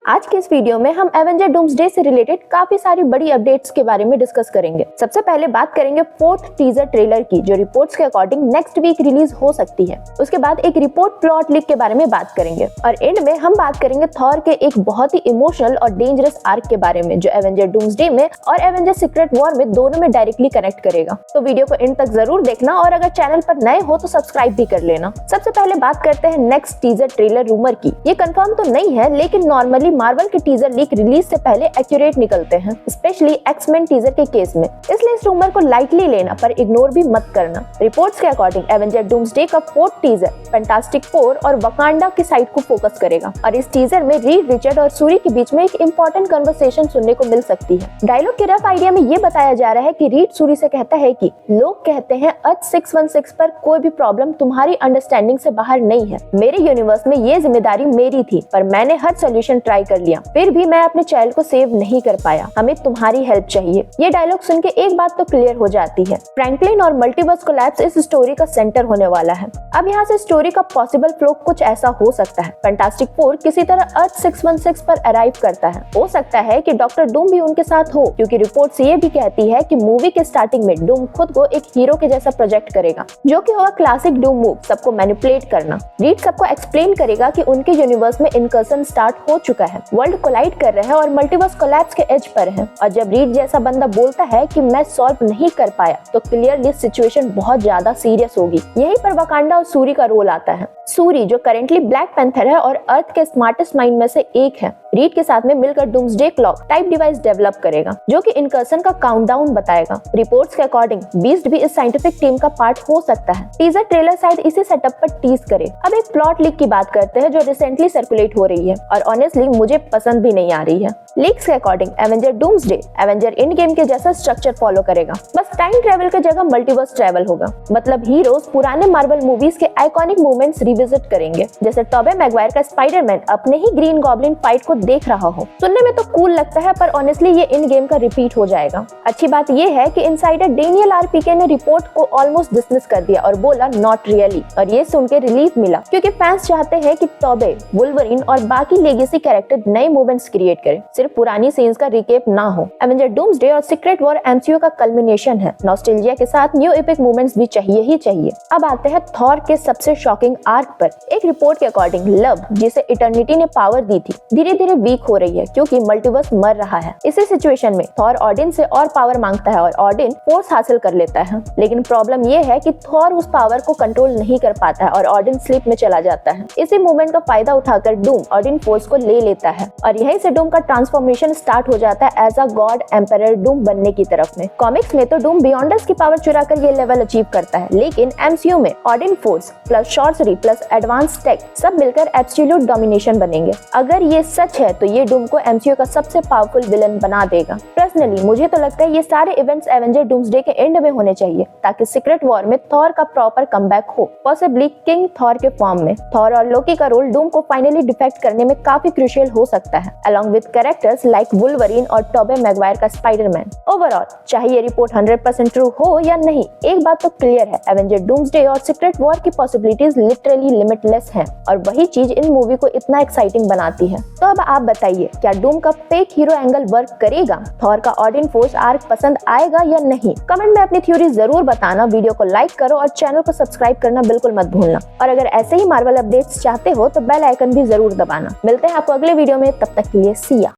आज के इस वीडियो में हम एवेंजर डूम्सडे से रिलेटेड काफी सारी बड़ी अपडेट्स के बारे में डिस्कस करेंगे। सबसे पहले बात करेंगे फोर्थ टीजर ट्रेलर की, जो रिपोर्ट्स के अकॉर्डिंग नेक्स्ट वीक रिलीज हो सकती है। उसके बाद एक रिपोर्ट प्लॉट लीक के बारे में बात करेंगे और एंड में हम बात करेंगे थॉर के एक बहुत ही इमोशनल और डेंजरस आर्क के बारे में, जो एवेंजर डूम्सडे में और एवेंजर सीक्रेट वॉर में दोनों में डायरेक्टली कनेक्ट करेगा। तो वीडियो को एंड तक जरूर देखना और अगर चैनल पर नए हो तो सब्सक्राइब भी कर लेना। सबसे पहले बात करते हैं नेक्स्ट टीजर ट्रेलर रूमर की। ये कंफर्म तो नहीं है, लेकिन नॉर्मली मार्वल के टीजर लीक रिलीज से पहले एक्यूरेट निकलते हैं, स्पेशली एक्स-मेन टीजर के केस में। इसलिए इस रूमर को लाइटली लेना पर इग्नोर भी मत करना। रिपोर्ट्स के अकॉर्डिंग एवेंजर डूम्सडे का फोर्थ टीजर फैंटास्टिक फोर और वकांडा की साइड को फोकस करेगा और इस टीजर में रीड रिचर्ड और सूरी के बीच में एक इंपॉर्टेंट कन्वर्सेशन सुनने को मिल सकती है। डायलॉग के रफ आइडिया में ये बताया जा रहा है कि रीड सूरी से कहता है कि लोग कहते हैं अर्थ 616 पर कोई भी प्रॉब्लम तुम्हारी अंडरस्टैंडिंग से बाहर नहीं है। मेरे यूनिवर्स में ये जिम्मेदारी मेरी थी, पर मैंने हर सोल्यूशन ट्राई कर लिया, फिर भी मैं अपने चाइल्ड को सेव नहीं कर पाया। हमें तुम्हारी हेल्प चाहिए। ये डायलॉग सुन के एक बात तो क्लियर हो जाती है, फ्रैंकलिन और मल्टीवर्स कोलैप्स इस स्टोरी का सेंटर होने वाला है। अब यहाँ से स्टोरी का पॉसिबल फ्लो कुछ ऐसा हो सकता है। फैंटास्टिक फोर किसी तरह अर्थ 616 पर अराइव करता है। हो सकता है कि डॉक्टर डूम भी उनके साथ हो, क्योंकि रिपोर्ट्स ये भी कहती है कि मूवी के स्टार्टिंग में डूम खुद को एक हीरो के जैसा प्रोजेक्ट करेगा, जो कि होगा क्लासिक डूम मूव, सबको मैनिपुलेट करना। रीड सबको एक्सप्लेन करेगा कि उनके यूनिवर्स में इनकर्सन स्टार्ट हो चुका है, वर्ल्ड कोलाइड कर रहे हैं और मल्टीवर्स कोलैप्स के एज पर है। और जब रीड जैसा बंदा बोलता है कि मैं सॉल्व नहीं कर पाया, तो क्लियरली सिचुएशन बहुत ज्यादा सीरियस होगी। यहीं पर वकांडा और सूरी का रोल आता है। सूरी जो करेंटली ब्लैक पैंथर है और अर्थ के स्मार्टेस्ट माइंड में से एक है, रीड के साथ में मिलकर doomsday clock type device develop करेगा, जो कि इनकर्सन का काउंटडाउन बताएगा। रिपोर्ट्स के अकॉर्डिंग बीस्ट भी इस साइंटिफिक टीम का पार्ट हो सकता है। टीजर ट्रेलर शायद इसी सेटअप पर टीज करे। अब एक प्लॉट लीक की बात करते हैं, जो रिसेंटली सर्कुलेट हो रही है और ऑनेस्टली मुझे पसंद भी नहीं आ रही है। लीक्स के according Avenger doomsday Avenger end game के जैसा स्ट्रक्चर फॉलो करेगा, बस टाइम ट्रेवल की जगह मल्टीवर्स ट्रेवल होगा। मतलब हीरोज पुराने मार्वल मूवीज के आइकॉनिक मूवमेंट्स रिविजिट करेंगे, जैसे टोबे मैगवायर का स्पाइडरमैन अपने ही ग्रीन गॉब्लिन फाइट को देख रहा हो। सुनने में तो कूल लगता है, पर ऑनेस्टली ये इन गेम का रिपीट हो जाएगा। अच्छी बात ये है कि इनसाइडर डेनियल आरपीके ने रिपोर्ट को ऑलमोस्ट डिसमिस कर दिया और बोला नॉट रियली, और ये सुन के रिलीफ मिला, क्योंकि फैंस चाहते हैं कि टोबे, वुल्वरीन और बाकी लेगेसी कैरेक्टर नए मूवमेंट्स क्रिएट करें, सिर्फ पुरानी सीन्स का रिकेप ना हो। एवेंजर डूम्सडे और सीक्रेट वॉर एमसीयू का कल्मिनेशन है। नॉस्टैल्जिया के साथ न्यू एपिक मूवमेंट्स भी चाहिए ही चाहिए। अब आते हैं थॉर के सबसे शॉकिंग आर्क पर। एक रिपोर्ट के अकॉर्डिंग लव, जिसे इटर्निटी ने पावर दी थी, धीरे धीरे वीक हो रही है, क्योंकि मल्टीवर्स मर रहा है। इसी सिचुएशन में थॉर ऑडिन से और पावर मांगता है और ऑडिन फोर्स हासिल कर लेता है। लेकिन प्रॉब्लम ये है कि थॉर उस पावर को कंट्रोल नहीं कर पाता है और ऑडिन स्लीप में चला जाता है। इसी मूवमेंट का फायदा उठाकर डूम ऑडिन फोर्स को ले लेता है और यहीं से डूम का ट्रांसफॉर्मेशन स्टार्ट हो जाता है as a god emperor doom बनने की तरफ में। कॉमिक्स में तो डूम बियॉन्डर्स की पावर चुराकर ये लेवल अचीव करता है, लेकिन एमसीयू में ऑडिन force plus sorcery plus advance tech सब मिलकर एब्सोल्यूट डोमिनेशन बनेंगे। अगर ये सच है तो ये डूम को एमसीयू का सबसे पावरफुल विलन बना देगा। पर्सनली मुझे तो लगता है ये सारे इवेंट्स एवेंजर डूम्सडे के एंड में होने चाहिए, ताकि सीक्रेट वॉर में थॉर का प्रॉपर कमबैक हो, पॉसिबली किंग थॉर के फॉर्म में। थॉर और लोकी का रोल डूम को फाइनली डिफेक्ट करने में काफी क्रूशियल हो सकता है, along with characters like Wolverine और टोबे मैगवायर का स्पाइडरमैन। ओवरऑल चाहे ये रिपोर्ट 100% ट्रू हो या नहीं, एक बात तो क्लियर है, एवेंजर डूम्सडे और सीक्रेट वॉर की पॉसिबिलिटीज लिटरली लिमिटलेस हैं और वही चीज इन मूवी को इतना एक्साइटिंग बनाती है। तो अब आप बताइए, क्या डूम का फेक हीरो एंगल वर्क करेगा? थॉर का ऑडिन फोर्स आर्क पसंद आएगा या नहीं? कमेंट में अपनी थ्योरी जरूर बताना। वीडियो को लाइक करो और चैनल को सब्सक्राइब करना बिल्कुल मत भूलना। और अगर ऐसे ही मार्वल अपडेट्स चाहते हो तो बेल आइकन भी जरूर दबाना। मिलते हैं आपको अगले वीडियो में, तब तक के लिए सी या।